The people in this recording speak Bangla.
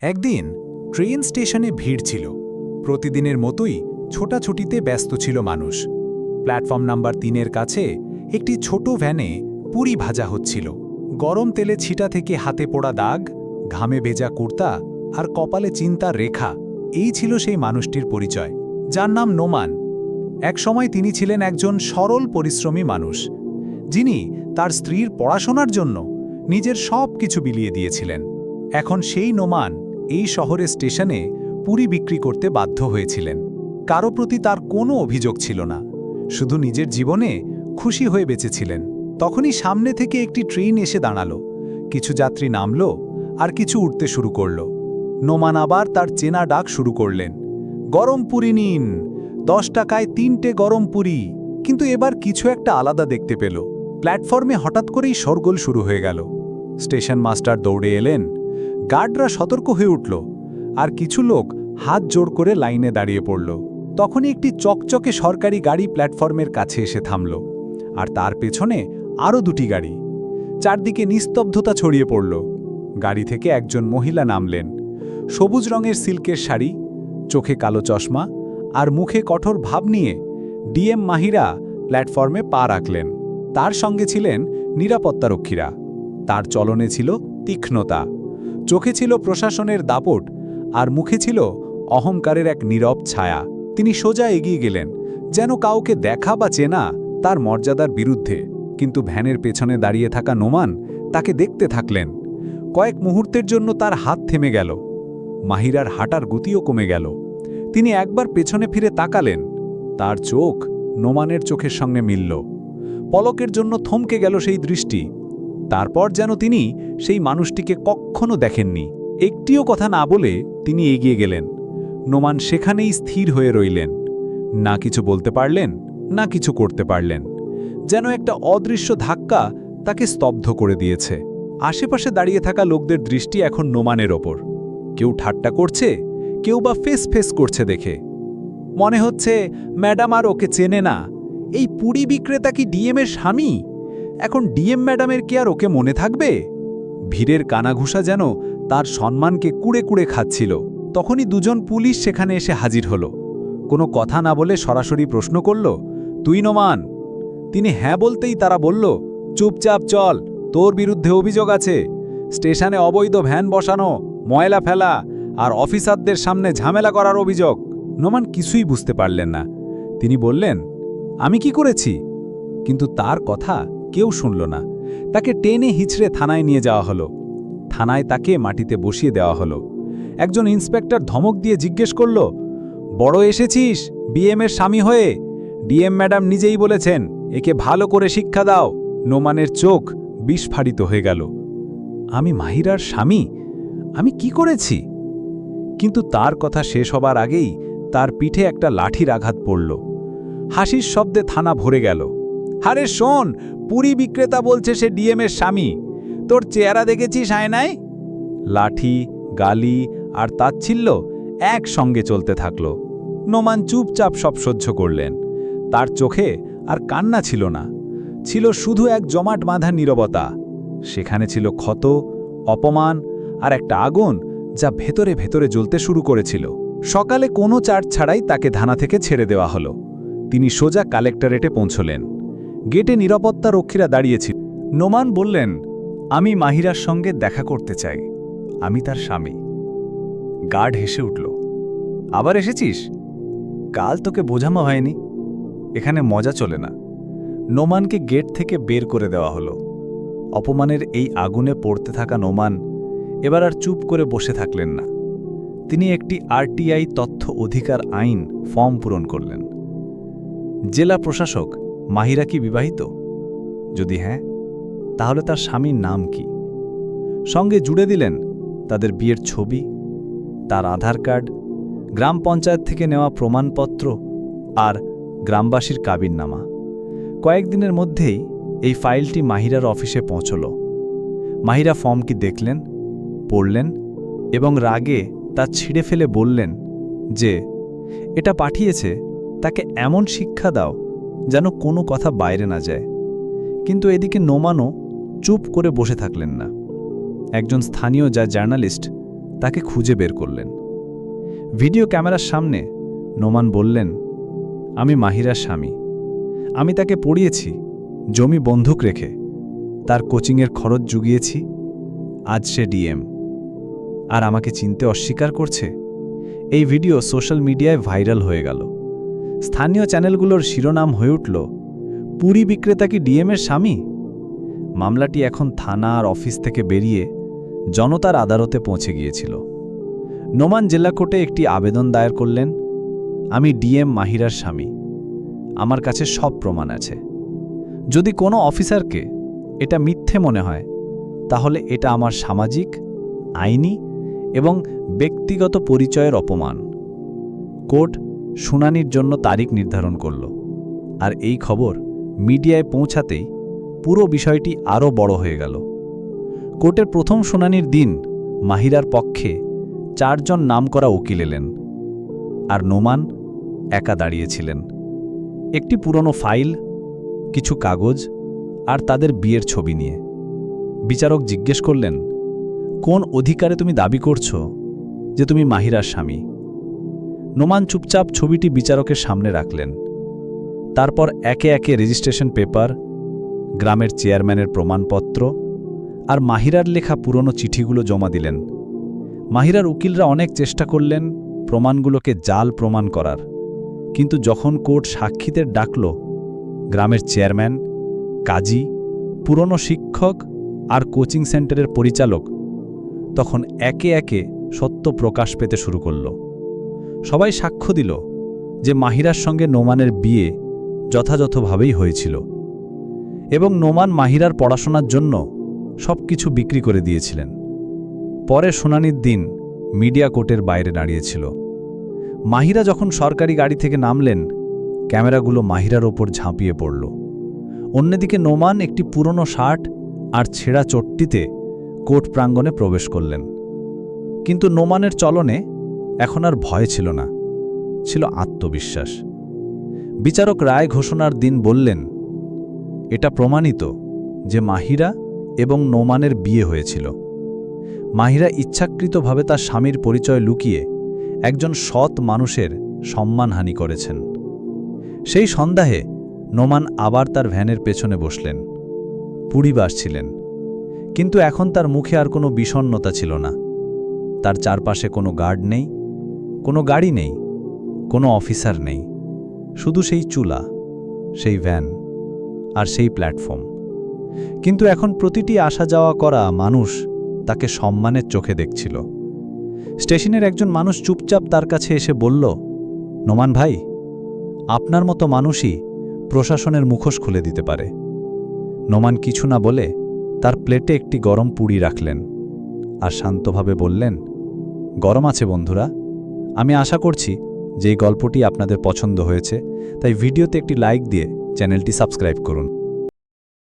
একদিন ট্রেন স্টেশনে ভিড় ছিল। প্রতিদিনের মতোই ছোটাছুটিতে ব্যস্ত ছিল মানুষ। প্ল্যাটফর্ম নাম্বার ৩-এর কাছে একটি ছোট ভ্যানে পুরি ভাজা হচ্ছিল। গরম তেলে ছিটা থেকে হাতে পোড়া দাগ, ঘামে ভেজা কুর্তা আর কপালে চিন্তার রেখা, এই ছিল সেই মানুষটির পরিচয়, যার নাম নোমান। একসময় তিনি ছিলেন একজন সরল পরিশ্রমী মানুষ, যিনি তার স্ত্রীর পড়াশোনার জন্য নিজের সব কিছু বিলিয়ে দিয়েছিলেন। এখন সেই নোমান এই শহরের স্টেশনে পুরি বিক্রি করতে বাধ্য হয়েছিলেন। কারো প্রতি তার কোনো অভিযোগ ছিল না, শুধু নিজের জীবনে খুশি হয়ে বেঁচেছিলেন। তখনই সামনে থেকে একটি ট্রেন এসে দাঁড়ালো। কিছু যাত্রী নামল আর কিছু উঠতে শুরু করল। নোমান আবার তার চেনা ডাক শুরু করলেন, গরম পুরি নিন, 10 টাকায় 3টে গরম পুরি। কিন্তু এবার কিছু একটা আলাদা দেখতে পেল। প্ল্যাটফর্মে হঠাৎ করেই শোরগোল শুরু হয়ে গেল। স্টেশন মাস্টার দৌড়ে এলেন, গার্ডরা সতর্ক হয়ে উঠল, আর কিছু লোক হাত জোড় করে লাইনে দাঁড়িয়ে পড়ল। তখনই একটি চকচকে সরকারি গাড়ি প্ল্যাটফর্মের কাছে এসে থামল, আর তার পেছনে আরও 2টি গাড়ি। চারদিকে নিস্তব্ধতা ছড়িয়ে পড়ল। গাড়ি থেকে একজন মহিলা নামলেন, সবুজ রঙের সিল্কের শাড়ি, চোখে কালো চশমা আর মুখে কঠোর ভাব নিয়ে ডিএম মাহিরা প্ল্যাটফর্মে পা রাখলেন। তার সঙ্গে ছিলেন নিরাপত্তারক্ষীরা। তার চলনে ছিল তীক্ষ্ণতা, চোখে ছিল প্রশাসনের দাপট, আর মুখে ছিল অহংকারের এক নীরব ছায়া। তিনি সোজা এগিয়ে গেলেন, যেন কাউকে দেখা বা চেনা তার মর্যাদার বিরুদ্ধে। কিন্তু ভ্যানের পেছনে দাঁড়িয়ে থাকা নোমান তাকে দেখতে থাকলেন। কয়েক মুহূর্তের জন্য তার হাত থেমে গেল, মাহিরার হাঁটার গতিও কমে গেল। তিনি একবার পেছনে ফিরে তাকালেন, তার চোখ নোমানের চোখের সঙ্গে মিলল। পলকের জন্য থমকে গেল সেই দৃষ্টি। তারপর যেন তিনি সেই মানুষটিকে কখনো দেখেননি। একটিও কথা না বলে তিনি এগিয়ে গেলেন। নোমান সেখানেই স্থির হয়ে রইলেন, না কিছু বলতে পারলেন, না কিছু করতে পারলেন। যেন একটা অদৃশ্য ধাক্কা তাকে স্তব্ধ করে দিয়েছে। আশেপাশে দাঁড়িয়ে থাকা লোকদের দৃষ্টি এখন নোমানের ওপর। কেউ ঠাট্টা করছে, কেউ বা ফেস ফেস করছে দেখে। মনে হচ্ছে ম্যাডাম আর ওকে চেনে না। এই পুরি বিক্রেতা কি ডিএমের স্বামী? এখন ডিএম ম্যাডামের কি আর ওকে মনে থাকবে? ভিড়ের কানাঘুষা যেন তার সম্মানকে কুড়ে কুড়ে খাচ্ছিল। তখনই 2জন পুলিশ সেখানে এসে হাজির হল। কোনো কথা না বলে সরাসরি প্রশ্ন করল, তুই নোমান? তিনি হ্যাঁ বলতেই তারা বলল, চুপচাপ চল, তোর বিরুদ্ধে অভিযোগ আছে। স্টেশনে অবৈধ ভ্যান বসানো, ময়লা ফেলা আর অফিসারদের সামনে ঝামেলা করার অভিযোগ। নোমান কিছুই বুঝতে পারলেন না। তিনি বললেন, আমি কি করেছি? কিন্তু তার কথা কেউ শুনল না। তাকে টেনে হিঁচড়ে থানায় নিয়ে যাওয়া হলো। থানায় তাকে মাটিতে বসিয়ে দেওয়া হলো। একজন ইন্সপেক্টর ধমক দিয়ে জিজ্ঞেস করল, বড় এসেছিস বিএমের স্বামী হয়ে? ডিএম ম্যাডাম নিজেই বলেছেন একে ভালো করে শিক্ষা দাও। নোমানের চোখ বিস্ফারিত হয়ে গেল। আমি মাহিরার স্বামী? আমি কি করেছি? কিন্তু তার কথা শেষ হবার আগেই তার পিঠে একটা লাঠির আঘাত পড়ল। হাসির শব্দে থানা ভরে গেল। আরে শোন, পুরি বিক্রেতা বলছে সে ডিএমের স্বামী। তোর চেহারা দেখেছিস আয়নায়? লাঠি, গালি আর তাচ্ছিল্য একসঙ্গে চলতে থাকল। নোমান চুপচাপ সব সহ্য করলেন। তার চোখে আর কান্না ছিল না, ছিল শুধু এক জমাট বাঁধা নীরবতা। সেখানে ছিল ক্ষত, অপমান আর একটা আগুন যা ভেতরে ভেতরে জ্বলতে শুরু করেছিল। সকালে কোনো চার্জ ছাড়াই তাকে থানা থেকে ছেড়ে দেওয়া হলো। তিনি সোজা কালেক্টরেটে পৌঁছলেন। গেটে নিরাপত্তা রক্ষীরা দাঁড়িয়েছিল। নোমান বললেন, আমি মাহিরার সঙ্গে দেখা করতে চাই, আমি তার স্বামী। গার্ড হেসে উঠল, আবার এসেছিস? কাল তোকে বোঝানো হয়নি, এখানে মজা চলে না। নোমানকে গেট থেকে বের করে দেওয়া হলো। অপমানের এই আগুনে পড়তে থাকা নোমান এবার আর চুপ করে বসে থাকলেন না। তিনি একটি আরটিআই তথ্য অধিকার আইন ফর্ম পূরণ করলেন। জেলা প্রশাসক, মাহিরা কি বিবাহিত? যদি হ্যাঁ, তাহলে তার স্বামীর নাম কি? সঙ্গে জুড়ে দিলেন তাদের বিয়ের ছবি, তার আধার কার্ড, গ্রাম পঞ্চায়েত থেকে নেওয়া প্রমাণপত্র আর গ্রামবাসীর কাবিননামা। কয়েকদিনের মধ্যেই এই ফাইলটি মাহিরার অফিসে পৌঁছল। মাহিরা ফর্মটি দেখলেন, পড়লেন এবং রাগে তা ছিঁড়ে ফেলে বললেন যে এটা পাঠিয়েছে তাকে এমন শিক্ষা দাও যেন কোনো কথা বাইরে না যায়। কিন্তু এদিকে নোমানও চুপ করে বসে থাকলেন না। একজন স্থানীয় জার্নালিস্ট তাকে খুঁজে বের করলেন। ভিডিও ক্যামেরার সামনে নোমান বললেন, আমি মাহিরার স্বামী। আমি তাকে পড়িয়েছি, জমি বন্ধক রেখে তার কোচিংয়ের খরচ জুগিয়েছি। আজ সে ডিএম, আর আমাকে চিনতে অস্বীকার করছে। এই ভিডিও সোশ্যাল মিডিয়ায় ভাইরাল হয়ে গেল। স্থানীয় চ্যানেলগুলোর শিরোনাম হয়ে উঠল, পুরী বিক্রেতা কি ডিএমের স্বামী? মামলাটি এখন থানা আর অফিস থেকে বেরিয়ে জনতার আদালতে পৌঁছে গিয়েছিল। নোমান জেলা কোর্টে একটি আবেদন দায়ের করলেন, আমি ডিএম মাহিরার স্বামী, আমার কাছে সব প্রমাণ আছে। যদি কোনো অফিসারকে এটা মিথ্যে মনে হয়, তাহলে এটা আমার সামাজিক, আইনি এবং ব্যক্তিগত পরিচয়ের অপমান। কোর্ট শুনানির জন্য তারিখ নির্ধারণ করল, আর এই খবর মিডিয়ায় পৌঁছাতেই পুরো বিষয়টি আরও বড় হয়ে গেল। কোর্টের প্রথম শুনানির দিন মাহিরার পক্ষে 4 জন নামকরা উকিল এলেন, আর নোমান একা দাঁড়িয়েছিলেন। একটি পুরনো ফাইল, কিছু কাগজ আর তাদের বিয়ের ছবি নিয়ে। বিচারক জিজ্ঞেস করলেন, কোন অধিকারে তুমি দাবি করছো যে তুমি মাহিরার স্বামী? নোমান চুপচাপ ছবিটি বিচারকের সামনে রাখলেন। তারপর একে একে রেজিস্ট্রেশন পেপার, গ্রামের চেয়ারম্যানের প্রমাণপত্র আর মাহিরার লেখা পুরনো চিঠিগুলো জমা দিলেন। মাহিরার উকিলরা অনেক চেষ্টা করলেন প্রমাণগুলোকে জাল প্রমাণ করার, কিন্তু যখন কোর্ট সাক্ষীদের ডাকল, গ্রামের চেয়ারম্যান, কাজী, পুরনো শিক্ষক আর কোচিং সেন্টারের পরিচালক, তখন একে একে সত্য প্রকাশ পেতে শুরু করল। সবাই সাক্ষ্য দিল যে মাহিরার সঙ্গে নোমানের বিয়ে যথাযথভাবেই হয়েছিল এবং নোমান মাহিরার পড়াশোনার জন্য সবকিছু বিক্রি করে দিয়েছিলেন। পরে শুনানির দিন মিডিয়া কোর্টের বাইরে দাঁড়িয়েছিল। মাহিরা যখন সরকারি গাড়ি থেকে নামলেন, ক্যামেরাগুলো মাহিরার ওপর ঝাঁপিয়ে পড়ল। অন্যদিকে নোমান একটি পুরনো শার্ট আর ছেঁড়া চট্টিতে কোর্ট প্রাঙ্গণে প্রবেশ করলেন। কিন্তু নোমানের চলনে এখন আর ভয় ছিল না, ছিল আত্মবিশ্বাস। বিচারক রায় ঘোষণার দিন বললেন, এটা প্রমাণিত যে মাহিরা এবং নোমানের বিয়ে হয়েছিল। মাহিরা ইচ্ছাকৃতভাবে তার স্বামীর পরিচয় লুকিয়ে একজন সৎ মানুষের সম্মানহানি করেছেন। সেই সন্ধ্যায় নোমান আবার তার ভ্যানের পেছনে বসলেন। পুরীবাস ছিলেন, কিন্তু এখন তার মুখে আর কোনো বিষণ্ণতা ছিল না। তার চারপাশে কোনো গার্ড নেই, কোনো গাড়ি নেই, কোনো অফিসার নেই, শুধু সেই চুলা, সেই ভ্যান আর সেই প্ল্যাটফর্ম। কিন্তু এখন প্রতিটি আসা যাওয়া করা মানুষ তাকে সম্মানের চোখে দেখছিল। স্টেশনের একজন মানুষ চুপচাপ তার কাছে এসে বলল, নোমান ভাই, আপনার মতো মানুষই প্রশাসনের মুখোশ খুলে দিতে পারে। নোমান কিছু না বলে তার প্লেটে একটি গরম পুরি রাখলেন আর শান্তভাবে বললেন, গরম আছে বন্ধুরা। আমি আশা করছি যে এই গল্পটি আপনাদের পছন্দ হয়েছে, তাই ভিডিওতে একটি লাইক দিয়ে চ্যানেলটি সাবস্ক্রাইব করুন।